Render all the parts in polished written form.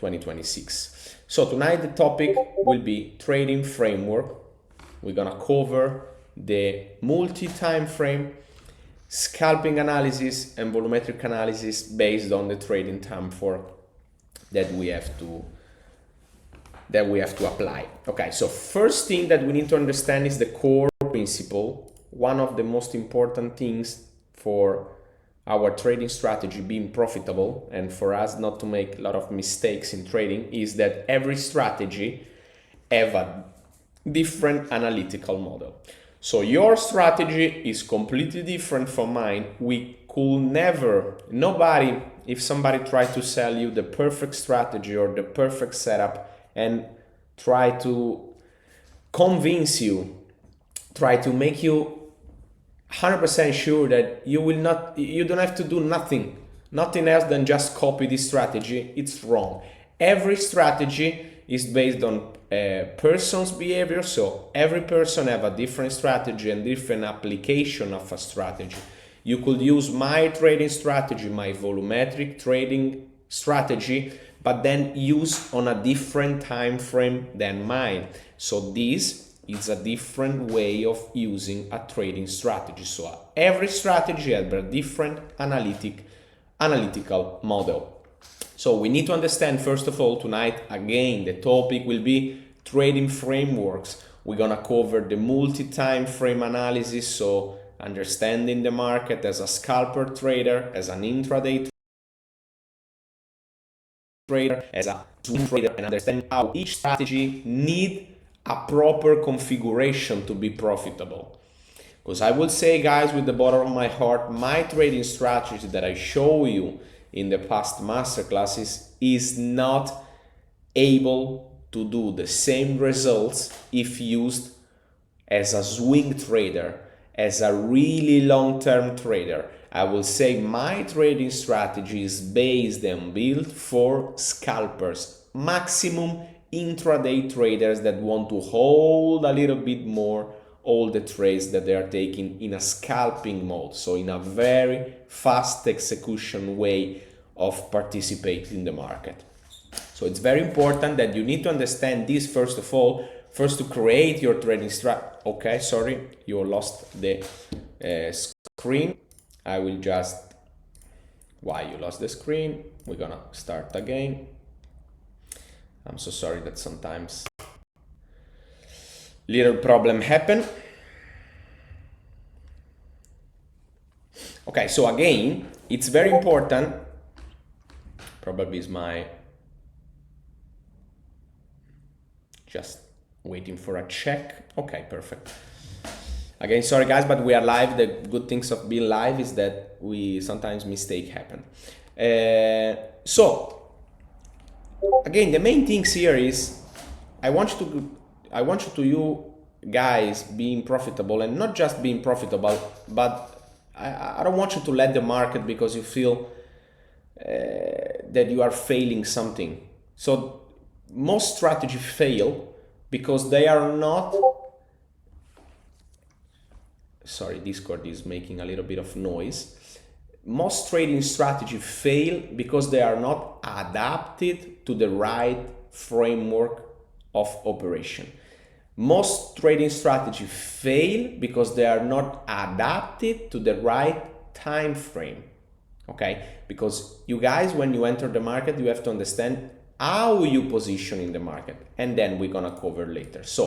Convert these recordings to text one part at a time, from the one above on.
2026. So tonight the topic will be trading framework. We're gonna cover the multi-time frame, scalping analysis, and volumetric analysis based on the trading time fork that we have to apply. Okay, so first thing that we need to understand is the core principle. One of the most important things for our trading strategy being profitable and for us not to make a lot of mistakes in trading is that every strategy have a different analytical model. So your strategy is completely different from mine. We could never, nobody, if somebody tried to sell you the perfect strategy or the perfect setup and try to convince you, try to make you 100% sure that you don't have to do nothing else than just copy this strategy, it's wrong. Every strategy is based on a person's behavior, so every person have a different strategy and different application of a strategy. You could use my trading strategy, my volumetric trading strategy, but then use on a different time frame than mine. So this is a different way of using a trading strategy. So every strategy has a different analytical model. So we need to understand, first of all, tonight, again, the topic will be trading frameworks. We're gonna cover the multi-time frame analysis, so understanding the market as a scalper trader, as an intraday trader, as a swing trader, and understand how each strategy needs a proper configuration to be profitable. Because I will say, guys, with the bottom of my heart, my trading strategy that I show you in the past masterclasses is not able to do the same results if used as a swing trader, as a really long-term trader. I will say my trading strategy is based and built for scalpers, maximum intraday traders that want to hold a little bit more all the trades that they are taking in a scalping mode, so in a very fast execution way of participating in the market. So it's very important that you need to understand this first of all, first to create your trading strategy. Okay, sorry, you lost the screen. I will just, why you lost the screen? We're gonna start again. I'm so sorry that sometimes little problem happen. Okay, so again, it's very important. Probably is my, just waiting for a check. Okay, perfect. Again, sorry guys, but we are live. The good things of being live is that we sometimes mistake happen. So again, the main things here is I want you guys being profitable, and not just being profitable, but I don't want you to let the market because you feel that you are failing something. So most strategies fail because they are not, sorry, Discord is making a little bit of noise. Most trading strategies fail because they are not adapted to the right framework of operation. Most trading strategies fail because they are not adapted to the right time frame. Okay, because you guys, when you enter the market, you have to understand how you position in the market, and then we're gonna cover later. So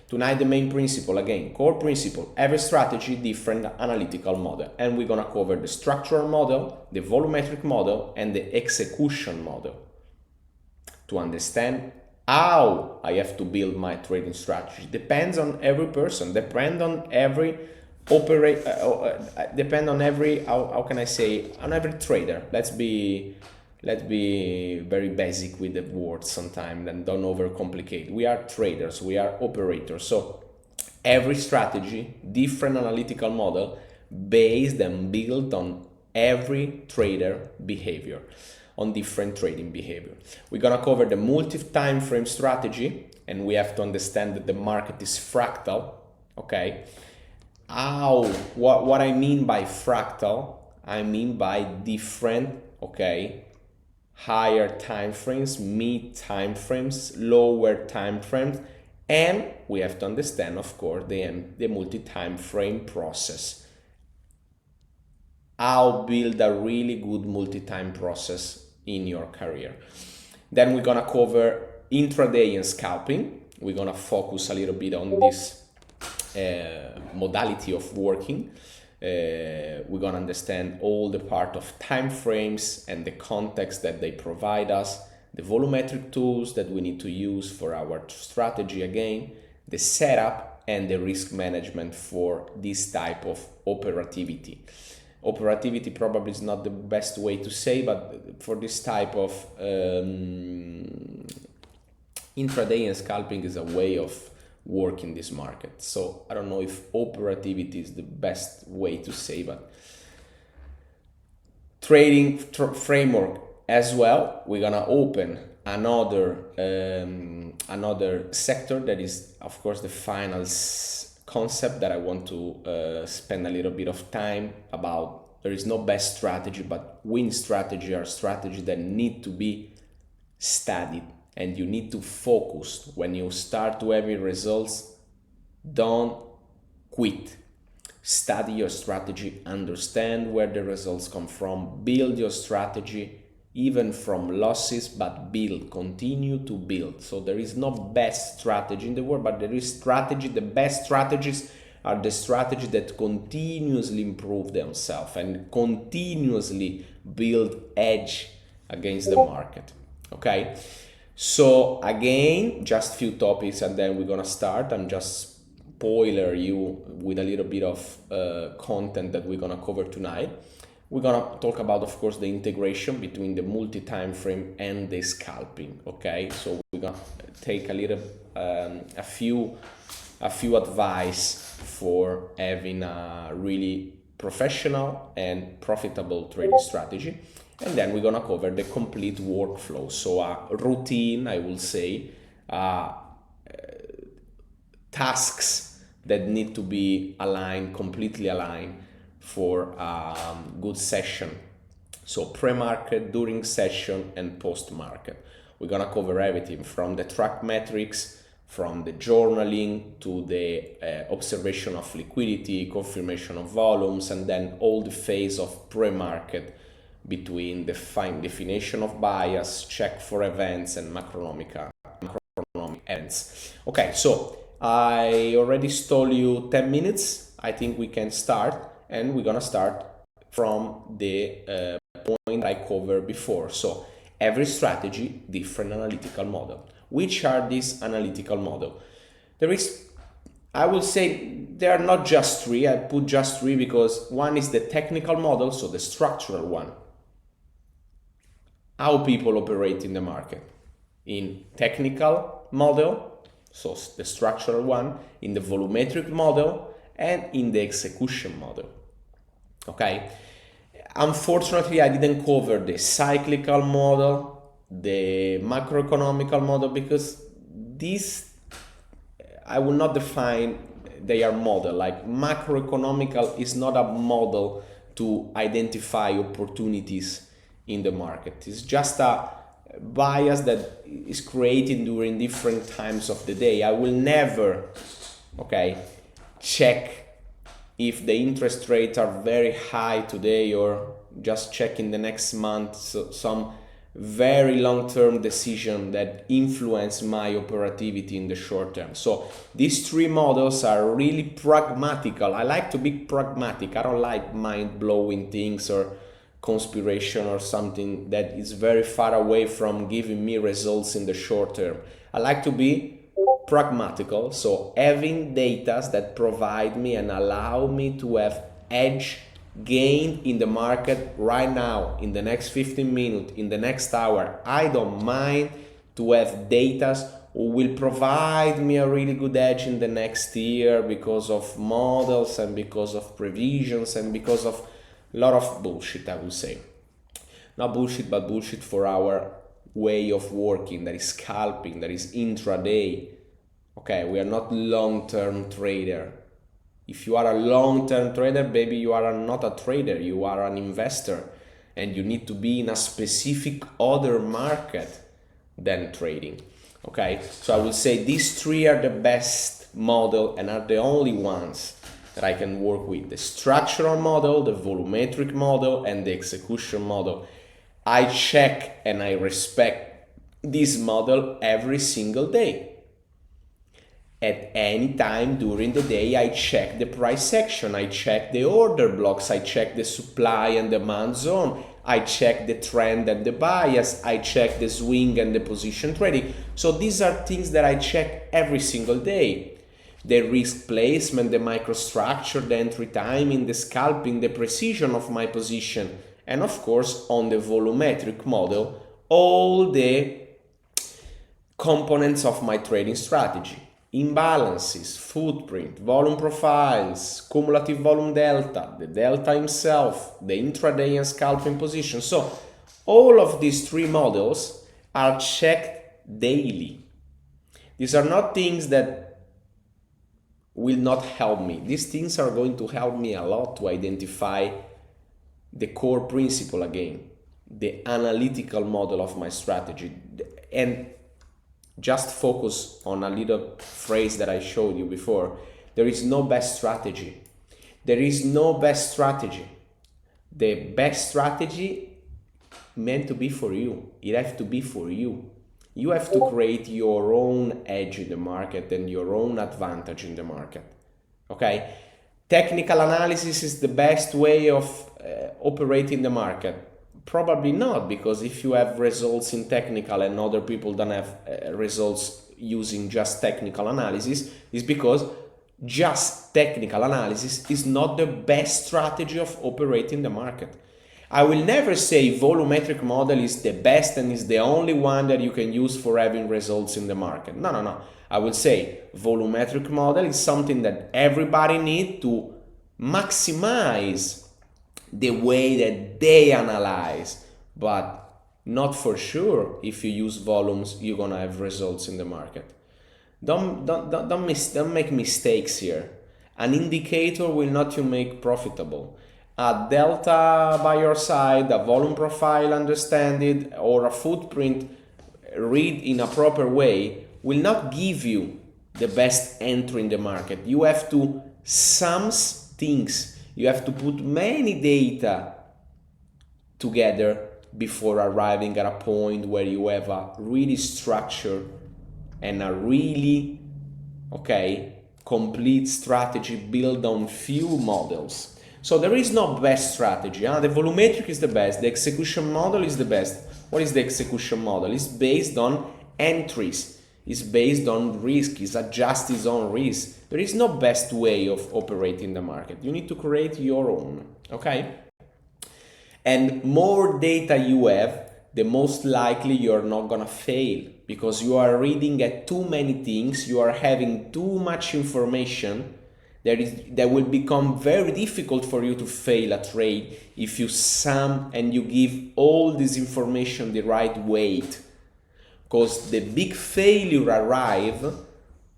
tonight, the main principle, again, core principle, every strategy, different analytical model. And we're gonna cover the structural model, the volumetric model, and the execution model to understand how I have to build my trading strategy. Depends on every person, depend on every depend on every, how can I say, on every trader. Let's be very basic with the words sometimes and don't overcomplicate. We are traders, we are operators. So every strategy, different analytical model based and built on every trader behavior, on different trading behavior. We're gonna cover the multi-time frame strategy, and we have to understand that the market is fractal, okay? What I mean by fractal, I mean by different, okay, higher time frames, mid time frames, lower time frames, and we have to understand, of course, the multi-time frame process. How build a really good multi-time process in your career. Then we're gonna cover intraday and scalping. We're gonna focus a little bit on this modality of working. We're gonna understand all the part of time frames and the context that they provide us, the volumetric tools that we need to use for our strategy again, the setup and the risk management for this type of operativity. Operativity probably is not the best way to say, but for this type of intraday and scalping is a way of working this market. So I don't know if operativity is the best way to say, but trading framework as well. We're gonna open another sector that is, of course, the final concept that I want to spend a little bit of time about. There is no best strategy, but win strategy are strategies that need to be studied, and you need to focus. When you start to have results, don't quit. Study your strategy, understand where the results come from, build your strategy even from losses, but continue to build. So there is no best strategy in the world, but there is strategy. The best strategies are the strategies that continuously improve themselves and continuously build edge against the market. Okay, so again, just few topics and then we're gonna start. I'm just spoiler you with a little bit of content that we're gonna cover tonight. We're gonna talk about, of course, the integration between the multi-time frame and the scalping. Okay, so we're gonna take a few advice for having a really professional and profitable trading strategy, and then we're gonna cover the complete workflow. So a routine, I will say, tasks that need to be completely aligned for a good session. So pre-market, during session, and post-market. We're gonna cover everything from the track metrics, from the journaling to the observation of liquidity, confirmation of volumes, and then all the phase of pre-market between the fine definition of bias, check for events, and macroeconomic events. Okay, so I already stole you 10 minutes. I think we can start. And we're gonna start from the point I covered before. So every strategy, different analytical model. Which are these analytical model? I would say there are not just three. I put just three because one is the technical model, so the structural one. How people operate in the market. In technical model, so the structural one, in the volumetric model, and in the execution model. Okay, unfortunately I didn't cover the cyclical model, the macroeconomical model, because these I will not define they are model. Like macroeconomical is not a model to identify opportunities in the market. It's just a bias that is created during different times of the day. I will never, check if the interest rates are very high today or just check in the next month. So some very long-term decision that influence my operativity in the short term. So these three models are really pragmatical. I like to be pragmatic. I don't like mind-blowing things or conspiration or something that is very far away from giving me results in the short term. I like to be pragmatical, so having data that provide me and allow me to have edge gain in the market right now, in the next 15 minutes, in the next hour. I don't mind to have data who will provide me a really good edge in the next year because of models and because of provisions and because of a lot of bullshit, I would say. Not bullshit, but bullshit for our way of working. That is scalping, that is intraday. Okay, we are not long-term trader. If you are a long-term trader, baby, you are not a trader, you are an investor. and you need to be in a specific other market than trading. Okay, so I would say these three are the best model and are the only ones that I can work with: the structural model, the volumetric model, and the execution model. I check and I respect this model every single day. At any time during the day, I check the price section, I check the order blocks, I check the supply and demand zone, I check the trend and the bias, I check the swing and the position trading. So these are things that I check every single day. The risk placement, the microstructure, the entry timing, the scalping, the precision of my position, and of course on the volumetric model, all the components of my trading strategy: imbalances, footprint, volume profiles, cumulative volume delta, the delta himself, the intraday and scalping position. So all of these three models are checked daily. These are not things that will not help me. These things are going to help me a lot to identify the core principle again, the analytical model of my strategy. And just focus on a little phrase that I showed you before. There is no best strategy. There is no best strategy. The best strategy meant to be for you. It has to be for you. You have to create your own edge in the market and your own advantage in the market. Okay? Technical analysis is the best way of operating the market. Probably not, because if you have results in technical and other people don't have results using just technical analysis, it's because just technical analysis is not the best strategy of operating the market. I will never say volumetric model is the best and is the only one that you can use for having results in the market. No. I will say volumetric model is something that everybody needs to maximize the way that they analyze, but not for sure if you use volumes you're gonna have results in the market. Don't make mistakes here. An indicator will not you make profitable. A delta by your side, a volume profile understand it, or a footprint read in a proper way will not give you the best entry in the market. You have to sum things. You have to put many data together before arriving at a point where you have a really structured and a really complete strategy built on few models. So there is no best strategy. The volumetric is the best. The execution model is the best. What is the execution model? It's based on entries. It's based on risk. It's adjusted its own risk. There is no best way of operating the market. You need to create your own. Okay? And more data you have, the most likely you're not gonna fail, because you are reading at too many things. You are having too much information. That will become very difficult for you to fail a trade if you sum and you give all this information the right weight. Because the big failure arrives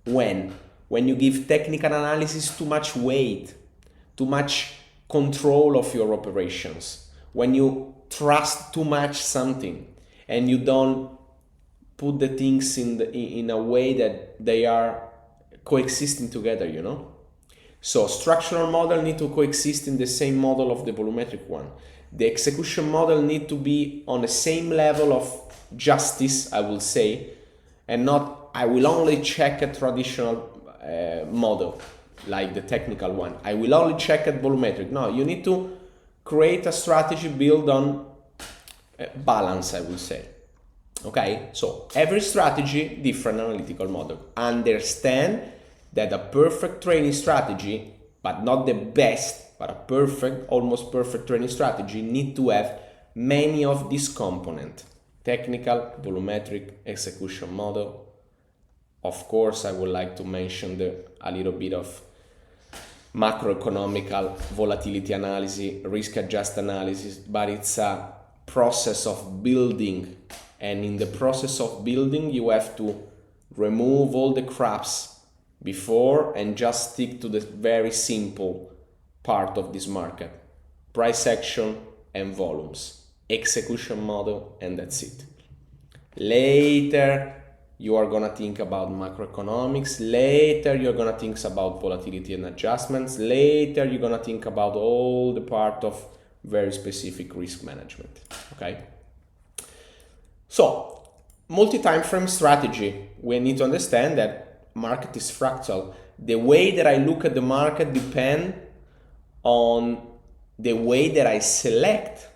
when you give technical analysis too much weight, too much control of your operations, when you trust too much something and you don't put the things in a way that they are coexisting together, you know. So structural model need to coexist in the same model of the volumetric one. The execution model need to be on the same level of justice, I will say, and not I will only check a traditional model like the technical one. I will only check at volumetric. No, you need to create a strategy built on balance, I will say. Okay, so every strategy, different analytical model. Understand that a perfect training strategy, but not the best, but a perfect, almost perfect training strategy, need to have many of these components: technical, volumetric, execution model. Of course, I would like to mention a little bit of macroeconomical volatility analysis, risk adjust analysis, but it's a process of building. And in the process of building, you have to remove all the craps before and just stick to the very simple part of this market: price action and volumes. execution model, and that's it. Later, you are gonna think about macroeconomics. Later, you're gonna think about volatility and adjustments. Later, you're gonna think about all the part of very specific risk management, okay? So, multi-time frame strategy, we need to understand that market is fractal. The way that I look at the market depends on the way that I select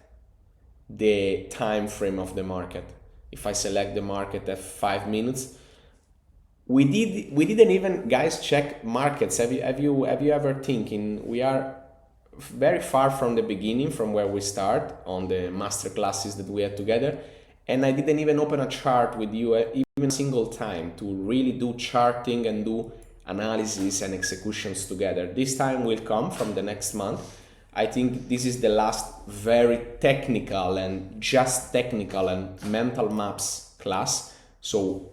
the time frame of the market. If I select the market at 5 minutes, we didn't even, guys, check markets. Have you ever thinking we are very far from the beginning, from where we start on the master classes that we had together, and I didn't even open a chart with you even a single time to really do charting and do analysis and executions together. This time will come from the next month. I think this is the last very technical and just technical and mental maps class. So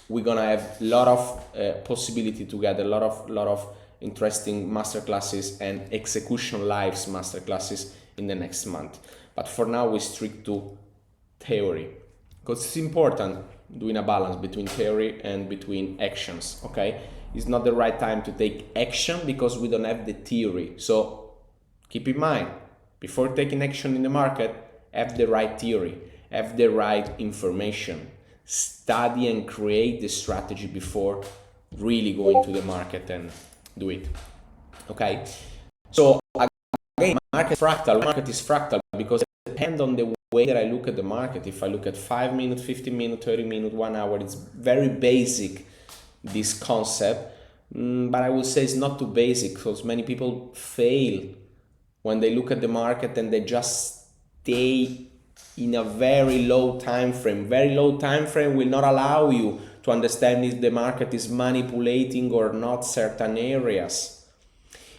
we're gonna have a lot of possibility together, a lot of interesting master classes and execution lives master classes in the next month. But for now, we stick to theory because it's important doing a balance between theory and between actions. Okay, it's not the right time to take action because we don't have the theory. So keep in mind, before taking action in the market, have the right theory, have the right information, study and create the strategy before really going to the market and do it. Okay, so again, market is fractal because it depends on the way that I look at the market. If I look at 5 minutes, 15 minutes, 30 minutes, 1 hour, it's very basic, this concept, but I would say it's not too basic because many people fail when they look at the market and they just stay in a very low time frame. Very low time frame will not allow you to understand if the market is manipulating or not certain areas.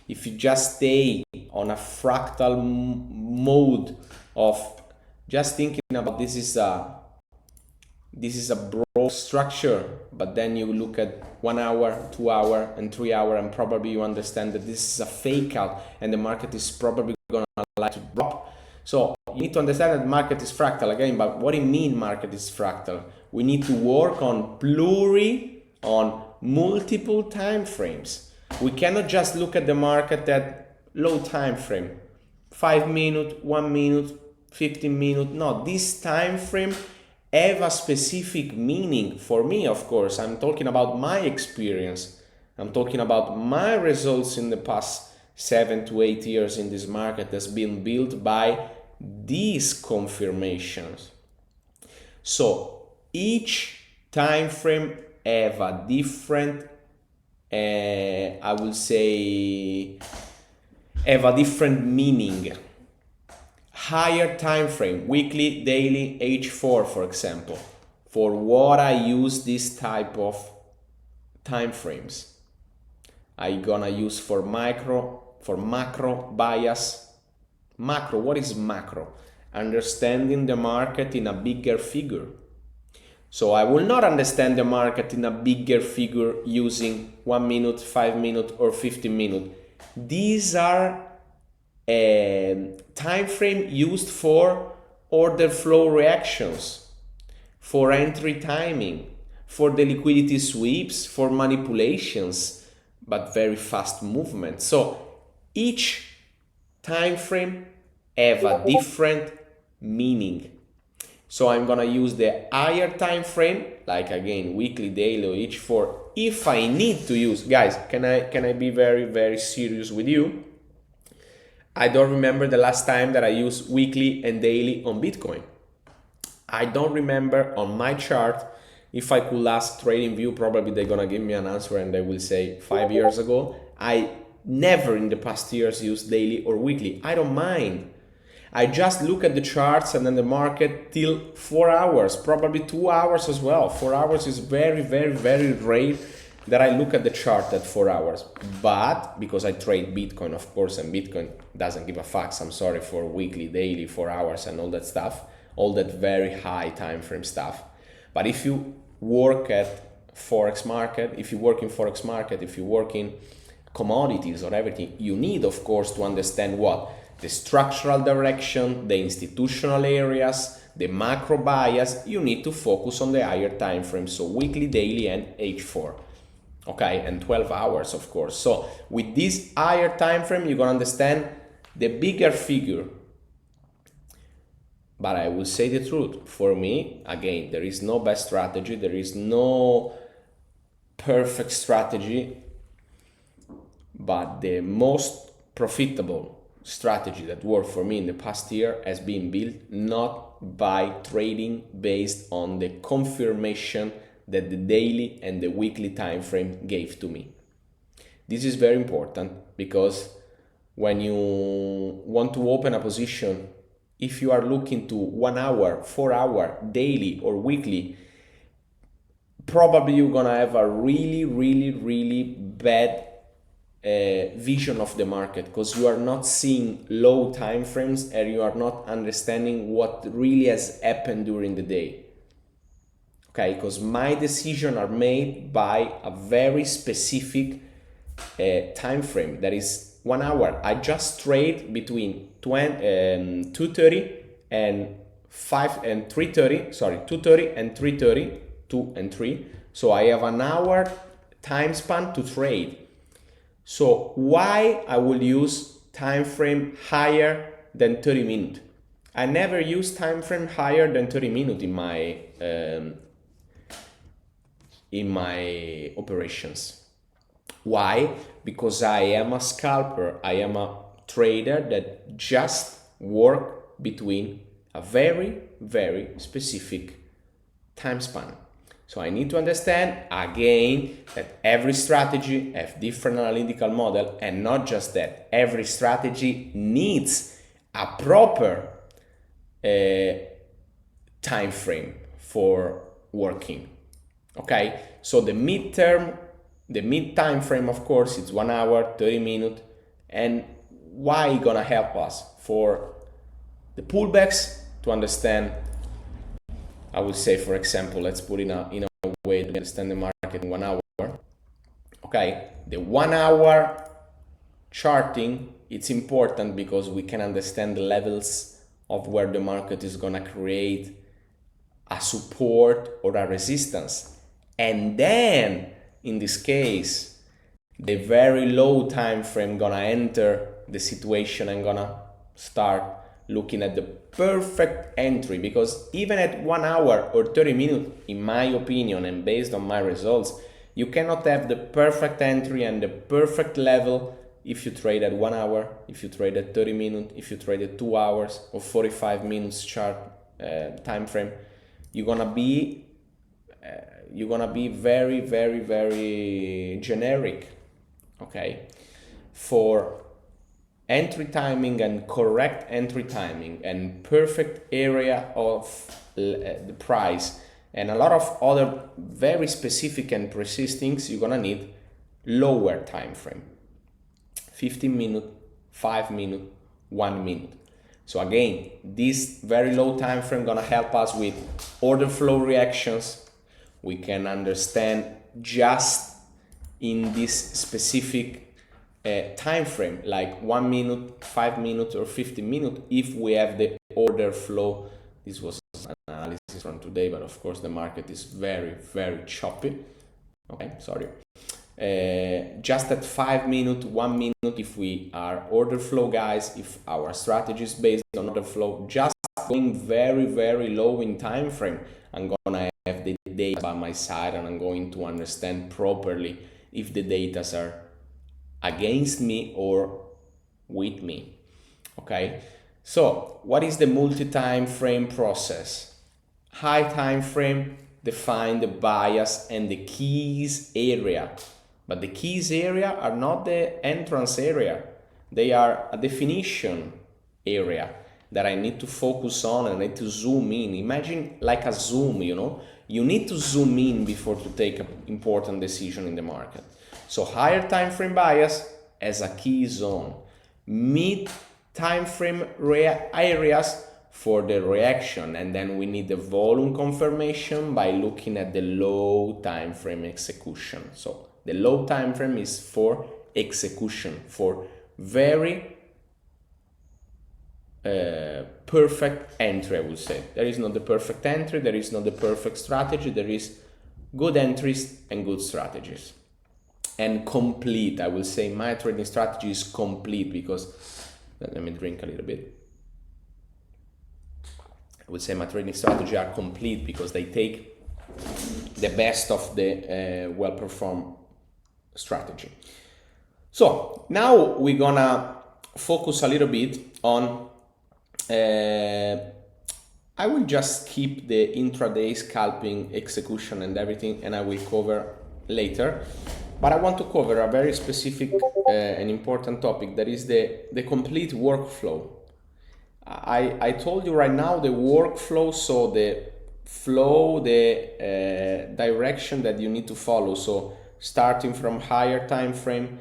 If you just stay on a fractal mode of just thinking about this is a broad structure, but then you look at 1 hour, 2 hour and 3 hour and probably you understand that this is a fake out and the market is probably gonna like to drop. So you need to understand that market is fractal again, but what do you mean market is fractal? We need to work on multiple time frames. We cannot just look at the market at low time frame, 5 minutes, 1 minute, 15 minutes. No, this time frame have a specific meaning for me. Of course, I'm talking about my experience. I'm talking about my results in the past 7 to 8 years in this market has been built by these confirmations. So each time frame have a different, I will say, have a different meaning. Higher time frame, weekly, daily, H4, for example. For what I use this type of time frames, I gonna use for macro bias. Macro, what is macro? Understanding the market in a bigger figure. So I will not understand the market in a bigger figure using 1 minute, 5 minutes, or 15 minutes. These are time frame used for order flow reactions, for entry timing, for the liquidity sweeps, for manipulations, but very fast movement. So each time frame have a different meaning. So I'm gonna use the higher time frame, like again weekly, daily, or H4, if I need to use. Guys, can I be very, very serious with you? I don't remember the last time that I used weekly and daily on Bitcoin. I don't remember on my chart. If I could ask TradingView, probably they're gonna give me an answer and they will say 5 years ago. I never in the past years used daily or weekly. I don't mind. I just look at the charts and then the market till 4 hours, probably 2 hours as well. 4 hours is very, very, very rare that I look at the chart at 4 hours. But because I trade Bitcoin, of course, and Bitcoin doesn't give a fuck, I'm sorry, for weekly, daily, 4 hours and all that stuff, all that very high time frame stuff. But if you work at Forex market, if you work in Forex market, if you work in commodities or everything, you need, of course, to understand what? the structural direction, the institutional areas, the macro bias, you need to focus on the higher time frame, so weekly, daily, and H4. Okay, and 12 hours, of course. So with this higher time frame, you're gonna understand the bigger figure. But I will say the truth, for me, again, there is no best strategy, there is no perfect strategy, but the most profitable strategy that worked for me in the past year has been built not by trading based on the confirmation that the daily and the weekly time frame gave to me. This is very important because when you want to open a position, if you are looking to 1 hour, 4 hour, daily or weekly, probably you're gonna have a really bad vision of the market, because you are not seeing low time frames and you are not understanding what really has happened during the day. Okay, because my decisions are made by a very specific time frame, that is 1 hour. I just trade between 2:30 and 3:30. Sorry, 2:30 and 3:30, 2 and 3. So I have an hour time span to trade. So why I will use time frame higher than 30 minutes? I never use time frame higher than 30 minutes in my operations. Why? Because I am a scalper. I am a trader that just work between a very specific time span. So I need to understand again that every strategy has different analytical model, and not just that, every strategy needs a proper time frame for working. Okay, so the mid time frame, of course, it's 1 hour, 30 minutes. And why gonna help us? For the pullbacks, to understand, I would say, for example, let's put in a way to understand the market in 1 hour. Okay, the 1 hour charting, it's important because we can understand the levels of where the market is gonna create a support or a resistance. And then, in this case, the very low time frame gonna enter the situation and gonna start looking at the perfect entry, because even at 1 hour or 30 minutes, in my opinion and based on my results, you cannot have the perfect entry and the perfect level if you trade at 1 hour, if you trade at 30 minutes, if you trade at 2 hours or 45 minutes chart time frame. You're gonna be very generic. Okay, for entry timing and correct entry timing and perfect area of the price and a lot of other very specific and precise things, you're gonna need lower time frame, 15 minutes, 5 minutes, 1 minute. So again, this very low time frame gonna help us with order flow reactions. We can understand just in this specific time frame, like 1 minute, 5 minutes, or 15 minutes, if we have the order flow. This was an analysis from today, but of course the market is very choppy. Okay, sorry. Just at 5 minutes, 1 minute, if we are order flow guys, if our strategy is based on order flow, just going very low in time frame, I'm gonna have the data by my side and I'm going to understand properly if the data are against me or with me. Okay, so what is the multi-time frame process? High time frame define the bias and the keys area, but the keys area are not the entrance area. They are a definition area that I need to focus on and I need to zoom in. Imagine like a zoom, you need to zoom in before to take an important decision in the market. So higher time frame bias as a key zone, mid time frame areas for the reaction, and then we need the volume confirmation by looking at the low time frame execution. So the low time frame is for execution, for very perfect entry, I would say. There is not the perfect entry, there is not the perfect strategy, there is good entries and good strategies. And complete, I will say my trading strategy is complete because, let me drink a little bit. I would say my trading strategy are complete because they take the best of the well-performed strategy. So now we're gonna focus a little bit on, I will just keep the intraday scalping execution and everything, and I will cover later. But I want to cover a very specific and important topic, that is the complete workflow. I told you right now the workflow, so the flow, the direction that you need to follow. So starting from higher time frame,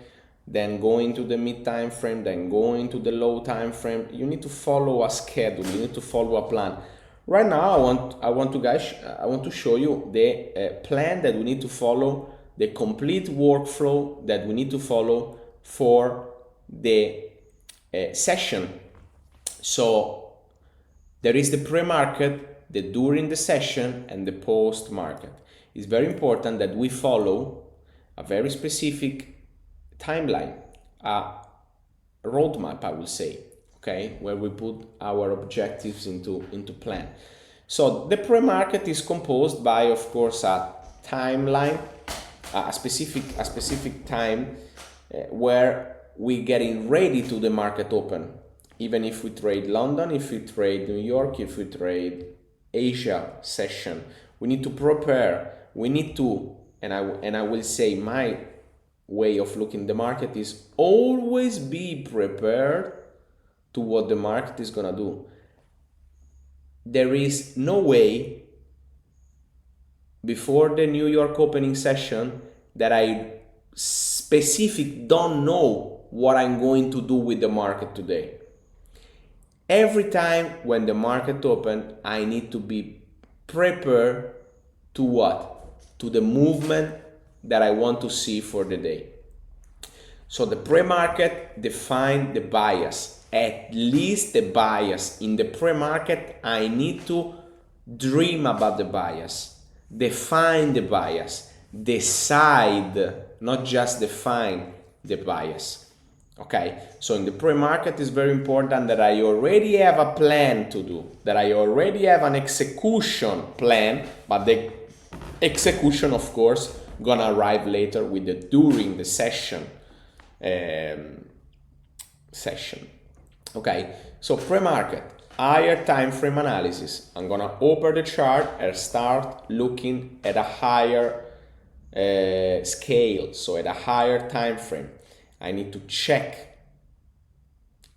then going to the mid time frame, then going to the low time frame. You need to follow a schedule. You need to follow a plan. Right now, I want to show you the plan that we need to follow, the complete workflow that we need to follow for the session. So there is the pre-market, the during the session, and the post-market. It's very important that we follow a very specific timeline, a roadmap, I will say, okay, where we put our objectives into plan. So the pre-market is composed by, of course, a timeline, a specific time where we're getting ready to the market open. Even if we trade London, if we trade New York, if we trade Asia session, we need to prepare. We need to, and I will say my way of looking the market is always be prepared to what the market is gonna do. There is no way before the New York opening session that I don't know what I'm going to do with the market today. Every time when the market opens, I need to be prepared to what? To the movement that I want to see for the day. So the pre-market define the bias, at least the bias. In the pre-market, I need to dream about the bias, define the bias, decide, not just define the bias. Okay, so in the pre-market it's very important that I already have a plan to do, that I already have an execution plan, but the execution, of course, gonna arrive later with the during the session. Okay, so pre-market, higher time frame analysis. I'm gonna open the chart and start looking at a higher scale, so at a higher time frame. I need to check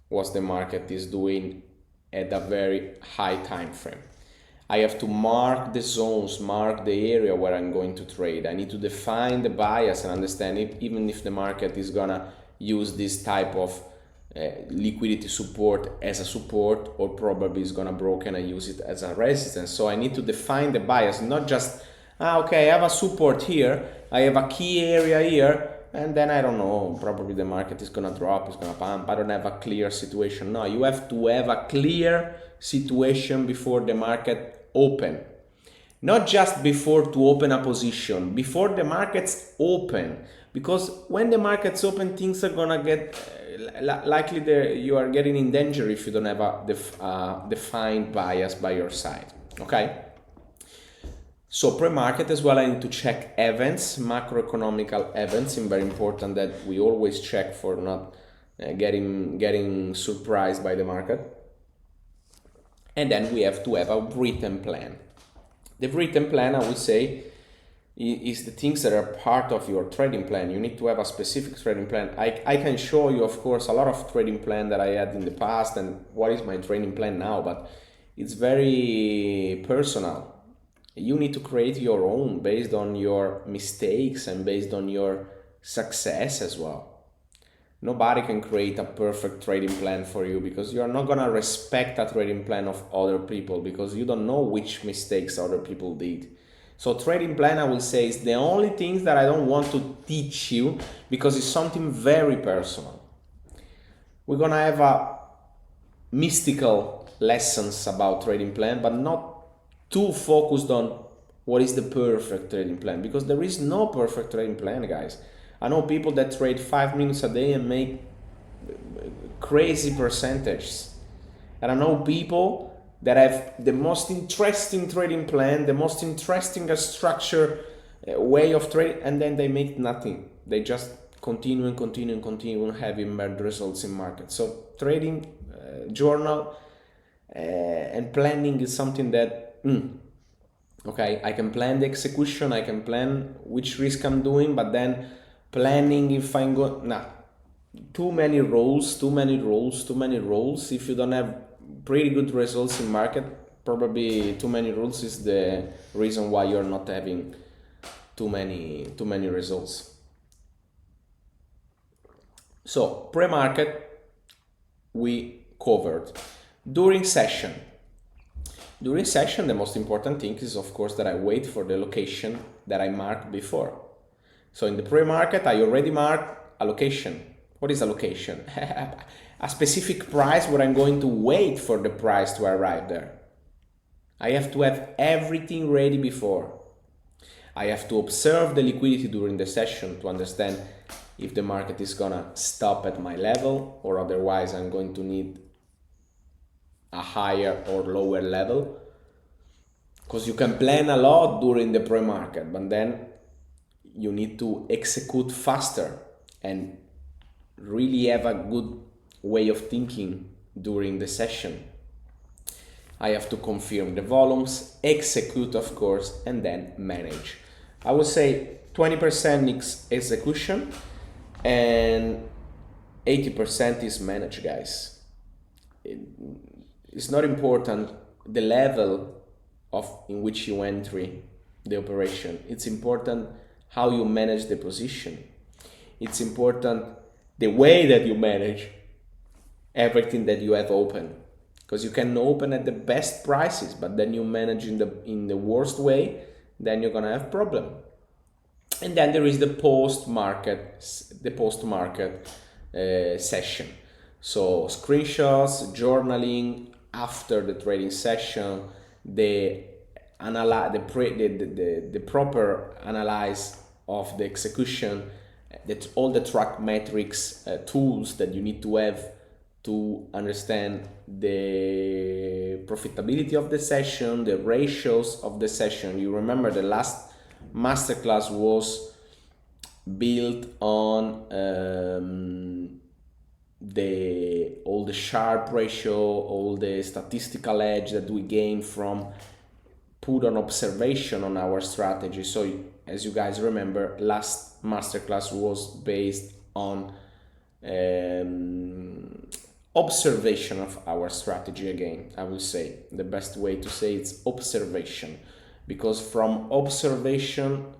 what the market is doing at a very high time frame. I have to mark the zones, mark the area where I'm going to trade. I need to define the bias and understand it, even if the market is gonna use this type of liquidity support as a support, or probably is gonna break and I use it as a resistance. So I need to define the bias, not just, okay, I have a support here, I have a key area here, and then I don't know, probably the market is gonna drop, it's gonna pump. I don't have a clear situation. No, you have to have a clear situation before the market open. Not just before to open a position, before the market's open. Because when the market's open, things are gonna get, likely you are getting in danger if you don't have a defined bias by your side, okay? So pre-market as well, I need to check events, macroeconomical events. It's very important that we always check for not getting surprised by the market. And then we have to have a written plan. The written plan, I would say, is the things that are part of your trading plan. You need to have a specific trading plan. I can show you, of course, a lot of trading plan that I had in the past and what is my trading plan now, but it's very personal. You need to create your own based on your mistakes and based on your success as well. Nobody can create a perfect trading plan for you, because you are not gonna respect a trading plan of other people, because you don't know which mistakes other people did. So trading plan, I will say, is the only thing that I don't want to teach you, because it's something very personal. We're gonna have mystical lessons about trading plan, but not too focused on what is the perfect trading plan, because there is no perfect trading plan, guys. I know people that trade 5 minutes a day and make crazy percentages, and I know people that have the most interesting trading plan, the most interesting structure, way of trading, and then they make nothing. They just continue having bad results in market. So trading journal and planning is something that okay, I can plan the execution, I can plan which risk I'm doing, but then planning if I'm going, too many roles. If you don't have pretty good results in market, probably too many rules is the reason why you're not having too many results. So pre-market we covered. During session, the most important thing is, of course, that I wait for the location that I marked before. So in the pre-market, I already marked a location. What is a location? A specific price where I'm going to wait for the price to arrive there. I have to have everything ready before. I have to observe the liquidity during the session to understand if the market is gonna stop at my level, or otherwise I'm going to need a higher or lower level. Because you can plan a lot during the pre-market, but then you need to execute faster and really have a good way of thinking during the session. I have to confirm the volumes, execute, of course, and then manage. I would say 20% execution and 80% is manage, guys. It's not important the level in which you enter the operation. It's important how you manage the position. It's important the way that you manage everything that you have open, because you can open at the best prices, but then you manage in the worst way, then you're gonna have problem. And then there is the post-market session. So screenshots, journaling after the trading session, the proper analyze of the execution, that all the track metrics tools that you need to have to understand the profitability of the session, the ratios of the session. You remember the last masterclass was built on all the Sharpe ratio, all the statistical edge that we gain from put on observation on our strategy. So as you guys remember, last masterclass was based on observation of our strategy. Again, I will say the best way to say it's observation, because from observation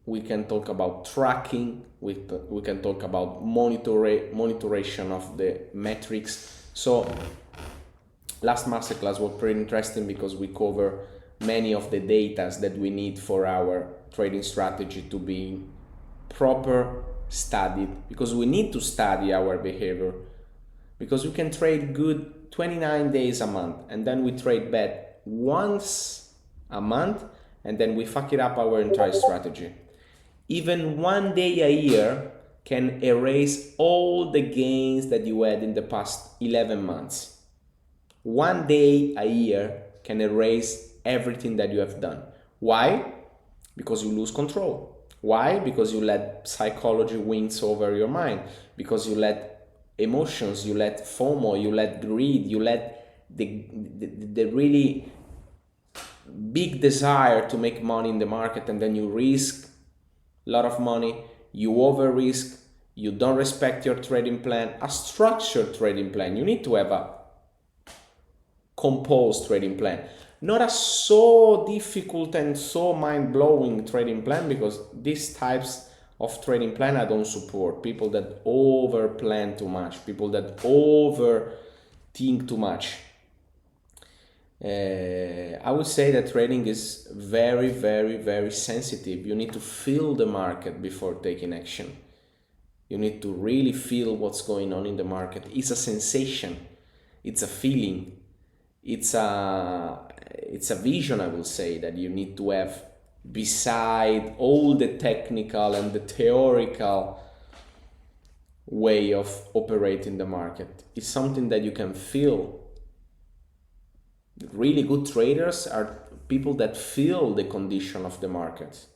we can talk about tracking, we can talk about monitoration of the metrics. So last masterclass was pretty interesting because we cover many of the data that we need for our trading strategy to be proper studied, because we need to study our behavior, because we can trade good 29 days a month and then we trade bad once a month and then we fuck it up our entire strategy. Even 1 day a year can erase all the gains that you had in the past 11 months. 1 day a year can erase everything that you have done. Why? Because you lose control. Why? Because you let psychology wins over your mind, because you let emotions, you let FOMO, you let greed, you let the really big desire to make money in the market, and then you risk a lot of money, you over risk, you don't respect your trading plan, a structured trading plan. You need to have a composed trading plan, not a so difficult and so mind-blowing trading plan, because these types of trading plan I don't support. People that over plan too much, people that overthink too much. I would say that trading is very, very, very sensitive. You need to feel the market before taking action. You need to really feel what's going on in the market. It's a sensation. It's a feeling. It's a vision, I will say, that you need to have beside all the technical and the theoretical way of operating the market. It's something that you can feel. Really good traders are people that feel the condition of the market.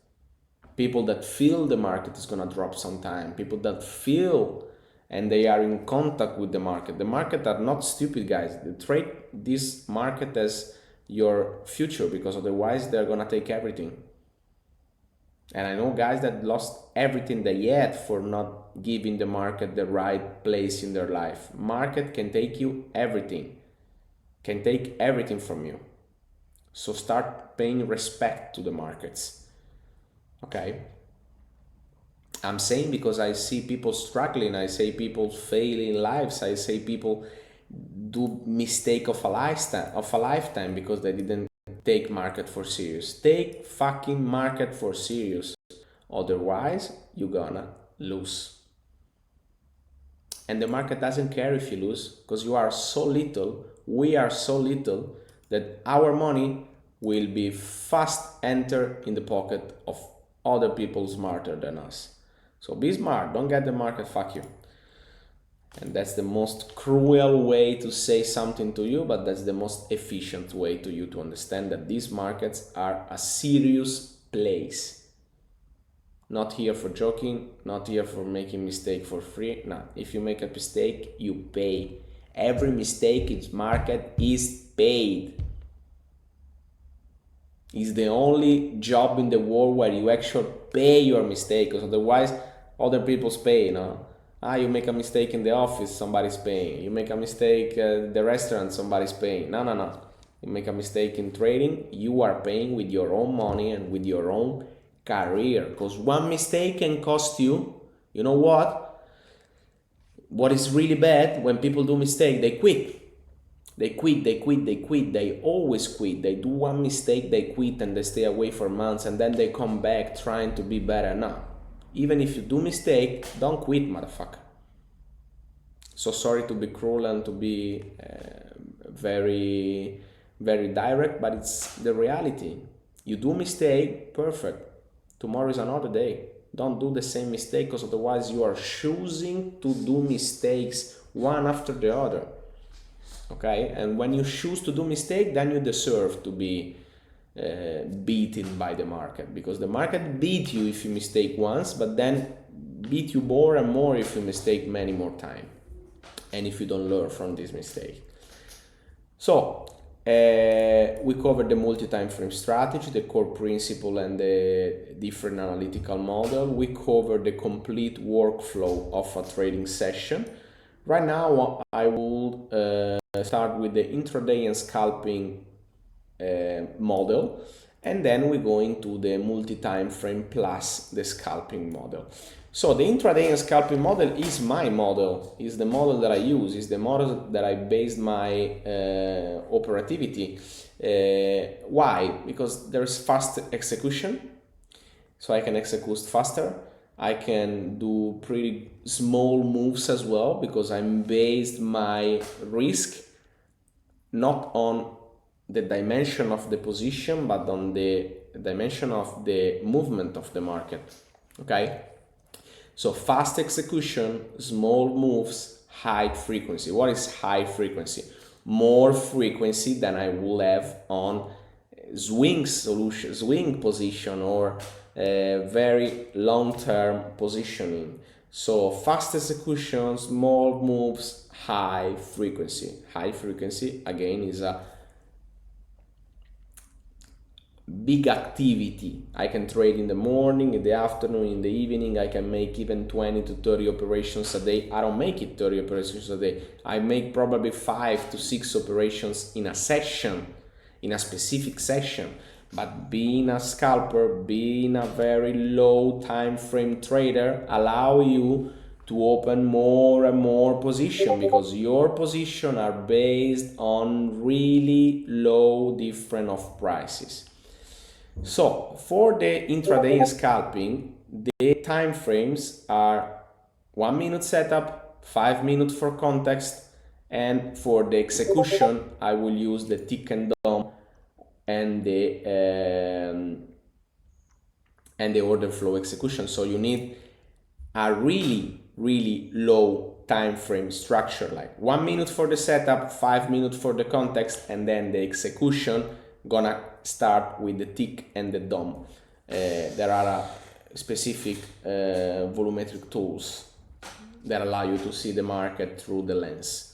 People that feel the market is gonna drop sometime. People that feel and they are in contact with the market. The market are not stupid, guys. They trade this market as your future, because otherwise they're gonna take everything. And I know guys that lost everything they had for not giving the market the right place in their life. Market can take you everything, can take everything from you. So start paying respect to the markets, okay? I'm saying because I see people struggling, I see people failing lives, I see people do mistake of a lifetime because they didn't take market for serious. Take fucking market for serious, otherwise you're gonna lose. And the market doesn't care if you lose, because you are so little, we are so little, that our money will be fast enter in the pocket of other people smarter than us. So be smart, don't get the market, fuck you. And that's the most cruel way to say something to you, but that's the most efficient way to you to understand that these markets are a serious place. Not here for joking, not here for making mistake for free. No, if you make a mistake, you pay. Every mistake in market is paid. It's the only job in the world where you actually pay your mistake, because otherwise other people's pay, you know. You make a mistake in the office, somebody's paying. You make a mistake at the restaurant, somebody's paying. No. You make a mistake in trading, you are paying with your own money and with your own career. Because one mistake can cost you, you know what? What is really bad when people do mistake, they quit. They quit. They always quit. They do one mistake, they quit, and they stay away for months, and then they come back trying to be better. No. Even if you do mistake, don't quit, motherfucker. So sorry to be cruel and to be very, very direct, but it's the reality. You do mistake, perfect. Tomorrow is another day. Don't do the same mistake, because otherwise you are choosing to do mistakes one after the other. Okay, and when you choose to do mistake, then you deserve to be beaten by the market, because the market beat you if you mistake once, but then beat you more and more if you mistake many more times, and if you don't learn from this mistake. So we covered the multi-time frame strategy, the core principle, and the different analytical model. We covered the complete workflow of a trading session. Right now I will start with the intraday and scalping model, and then we go into the multi-time frame plus the scalping model. So the intraday and scalping model is my model, is the model that I use, is the model that I based my operativity. Why? Because there's fast execution, so I can execute faster. I can do pretty small moves as well, because I'm based my risk not on the dimension of the position, but on the dimension of the movement of the market. Okay, so fast execution, small moves, high frequency. What is high frequency? More frequency than I will have on swing solution, swing position, or very long-term positioning. So fast execution, small moves, high frequency. High frequency again is a big activity. I can trade in the morning, in the afternoon, in the evening. I can make even 20 to 30 operations a day. I don't make it 30 operations a day. I make probably 5 to 6 operations in a session, in a specific session. But being a scalper, being a very low time frame trader, allow you to open more and more position, because your position are based on really low difference of prices. So for the intraday scalping, the time frames are 1 minute setup, 5 minutes for context, And for the execution, I will use the tick and DOM and the order flow execution. So you need a really low time frame structure, like 1 minute for the setup, 5 minutes for the context, and then the execution gonna start with the tick and the DOM. There are specific volumetric tools that allow you to see the market through the lens.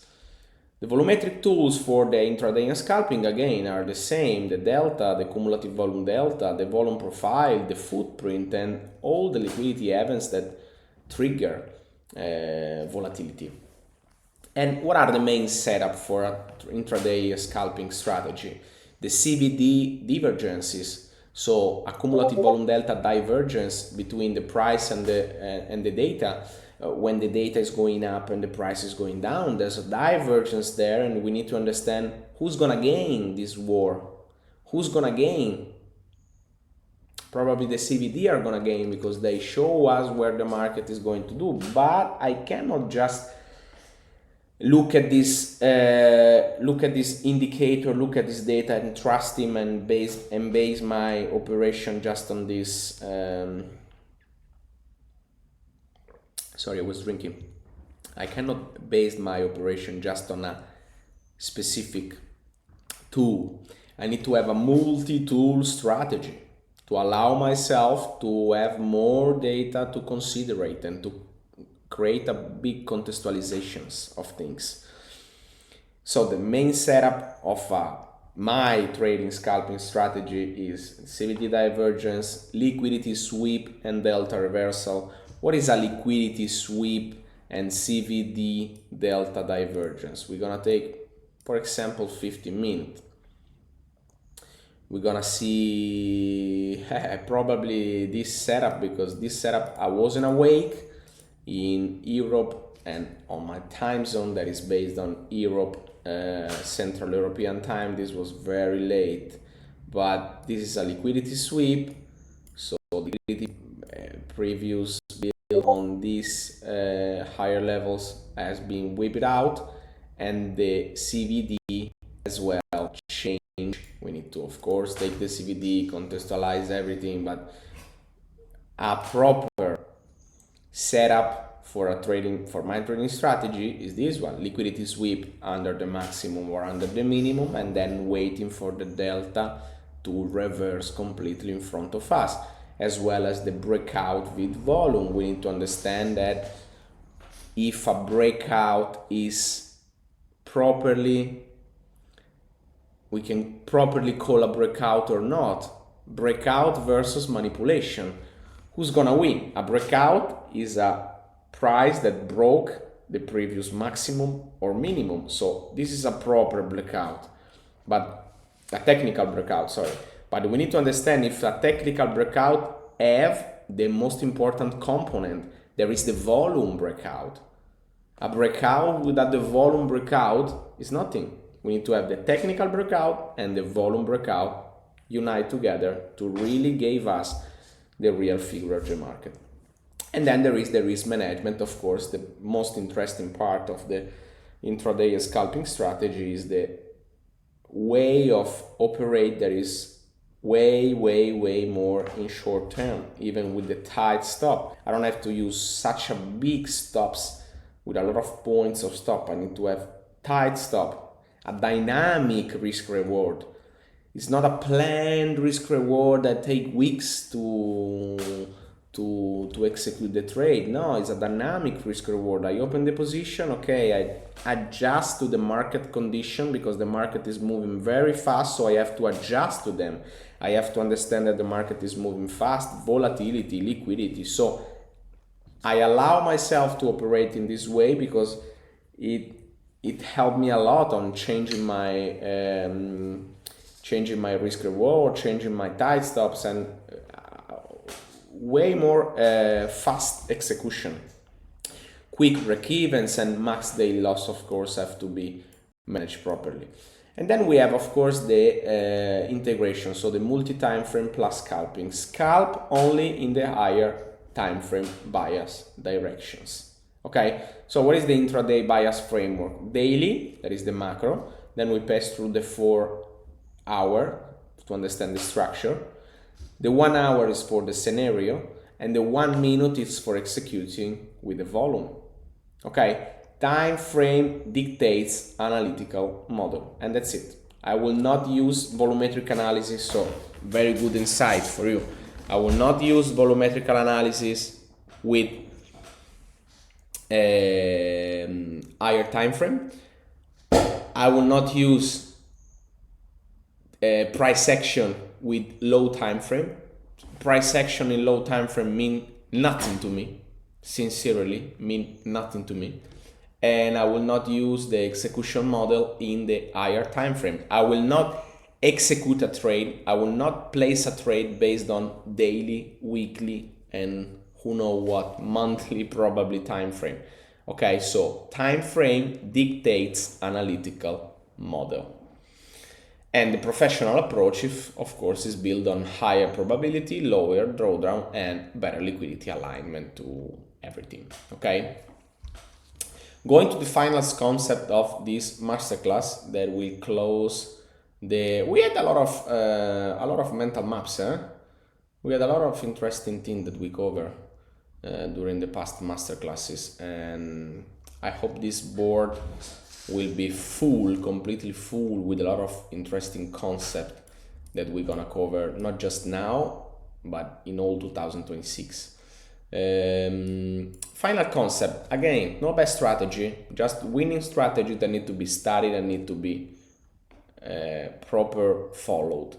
The volumetric tools for the intraday and scalping again are the same: the delta, the cumulative volume delta, the volume profile, the footprint, and all the liquidity events that trigger volatility. And what are the main setup for intraday scalping strategy? The CVD divergences, so a cumulative volume delta divergence between the price and the data. When the data is going up and the price is going down, there's a divergence there, and we need to understand who's gonna gain this war. Who's gonna gain? Probably the CVD are gonna gain because they show us where the market is going to do. But I cannot just look at this indicator, look at this data and trust him and base my operation just on this. Sorry, I was drinking. I cannot base my operation just on a specific tool. I need to have a multi-tool strategy to allow myself to have more data to consider it and to create a big contextualizations of things. So the main setup of my trading scalping strategy is CVD divergence, liquidity sweep, and delta reversal. What is a liquidity sweep and CVD delta divergence? We're gonna take, for example, 15 minutes. We're gonna see probably this setup, because this setup I wasn't awake in Europe and on my time zone that is based on Europe, Central European time. This was very late, but this is a liquidity sweep. So liquidity previews built on these higher levels has been whipped out, and the CVD as well change. We need to, of course, take the CVD, contextualize everything, but a proper setup for my trading strategy is this one: liquidity sweep under the maximum or under the minimum, and then waiting for the delta to reverse completely in front of us, as well as the breakout with volume. We need to understand that if a breakout is we can properly call a breakout or not. Breakout versus manipulation. Who's gonna win? A breakout is a price that broke the previous maximum or minimum. So this is a proper breakout, but a technical breakout, sorry. But we need to understand if a technical breakout have the most important component. There is the volume breakout. A breakout without the volume breakout is nothing. We need to have the technical breakout and the volume breakout unite together to really give us the real figure of the market. And then there is the risk management. Of course, the most interesting part of the intraday scalping strategy is the way of operate that is way more in short term, even with the tight stop. I don't have to use such a big stops with a lot of points of stop. I need to have tight stop, a dynamic risk reward. It's not a planned risk reward that take weeks to execute the trade. No, it's a dynamic risk reward. I open the position, okay, I adjust to the market condition because the market is moving very fast, so I have to adjust to them. I have to understand that the market is moving fast, volatility, liquidity. So I allow myself to operate in this way because it helped me a lot on changing my risk reward, changing my tight stops, and way more fast execution. Quick break-evens and max daily loss, of course, have to be managed properly. And then we have, of course, the integration, so the multi-time frame plus scalping. Scalp only in the higher time frame bias directions. Okay, so what is the intraday bias framework? Daily, that is the macro, then we pass through the 4 hour to understand the structure. The 1 hour is for the scenario, and the 1 minute is for executing with the volume. Okay, time frame dictates analytical model, and that's it. I will not use volumetric analysis, so very good insight for you. I will not use volumetric analysis with higher time frame. I will not use price action with low time frame. Price action in low time frame mean nothing to me, sincerely mean nothing to me. And I will not use the execution model in the higher time frame. I will not execute a trade. I will not place a trade based on daily, weekly, and who know what, monthly probably time frame. Okay, so time frame dictates analytical model. And the professional approach, of course, is built on higher probability, lower drawdown, and better liquidity alignment to everything. Okay. Going to the final concept of this masterclass that will close the. We had a lot of mental maps. We had a lot of interesting things that we cover during the past masterclasses, and I hope this board will be full, completely full, with a lot of interesting concepts that we're gonna cover, not just now, but in all 2026. Final concept, again, no best strategy, just winning strategy that need to be studied and need to be proper followed.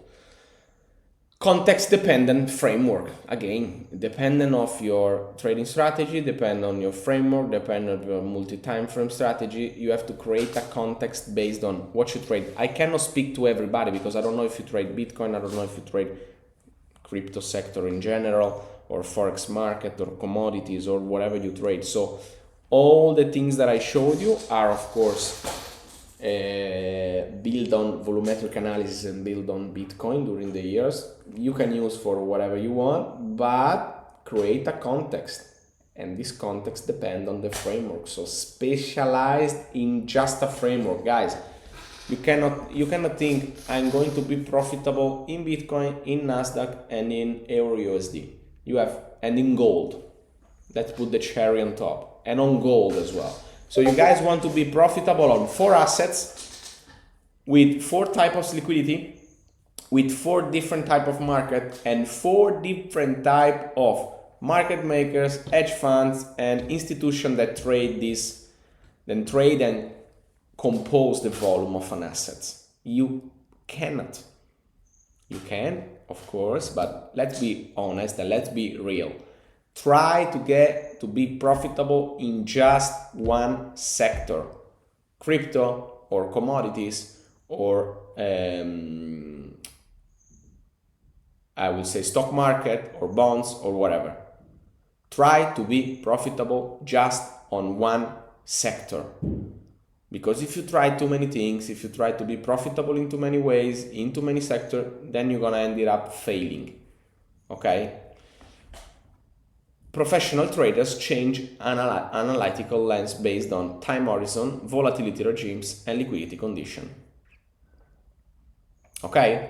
Context dependent framework, again, dependent of your trading strategy, depend on your framework, depend on your multi-time frame strategy. You have to create a context based on what you trade. I cannot speak to everybody because I don't know if you trade Bitcoin, I don't know if you trade crypto sector in general, or forex market, or commodities, or whatever you trade. So all the things that I showed you are, of course, build on volumetric analysis and build on Bitcoin during the years. You can use for whatever you want, but create a context, and this context depends on the framework. So specialized in just a framework, guys. You cannot think I'm going to be profitable in Bitcoin, in Nasdaq, and in Euro USD. You have, and in gold. Let's put the cherry on top, and on gold as well. So you guys want to be profitable on 4 assets with 4 types of liquidity, with 4 different type of market, and 4 different type of market makers, hedge funds, and institutions that trade this, then trade and compose the volume of an asset. You cannot. You can, of course, but let's be honest and let's be real. Try to get to be profitable in just one sector, crypto or commodities, or I would say stock market or bonds or whatever. Try to be profitable just on one sector. Because if you try too many things, if you try to be profitable in too many ways, in too many sectors, then you're gonna end up failing. Okay? Professional traders change analytical lens based on time horizon, volatility regimes, and liquidity condition. Okay?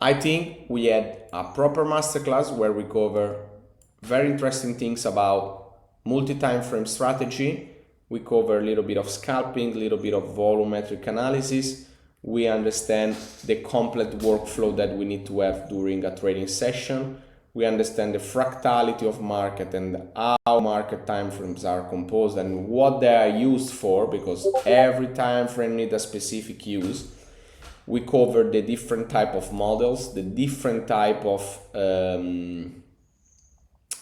I think we had a proper masterclass where we cover very interesting things about multi-time frame strategy. We cover a little bit of scalping, a little bit of volumetric analysis. We understand the complex workflow that we need to have during a trading session. We understand the fractality of market and how market timeframes are composed and what they are used for, because every time frame needs a specific use. We cover the different type of models, the different type of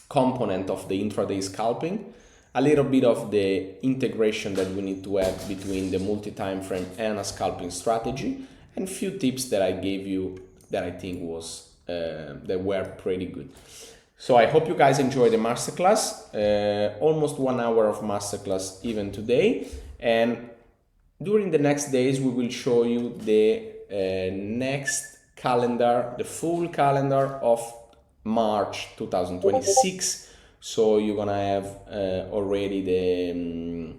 component of the intraday scalping, a little bit of the integration that we need to have between the multi-time frame and a scalping strategy, and few tips that I gave you that I think was that were pretty good. So I hope you guys enjoyed the masterclass, almost 1 hour of masterclass even today, and during the next days we will show you the next calendar, the full calendar of March 2026, So you're gonna have already the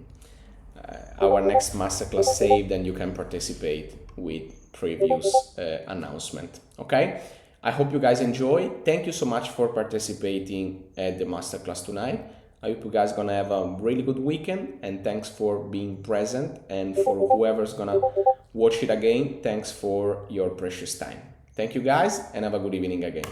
our next masterclass saved, and you can participate with previous announcement. Okay, I hope you guys enjoy. Thank you so much for participating at the masterclass tonight. I hope you guys gonna have a really good weekend, and thanks for being present, and for whoever's gonna watch it again, thanks for your precious time. Thank you guys, and have a good evening again.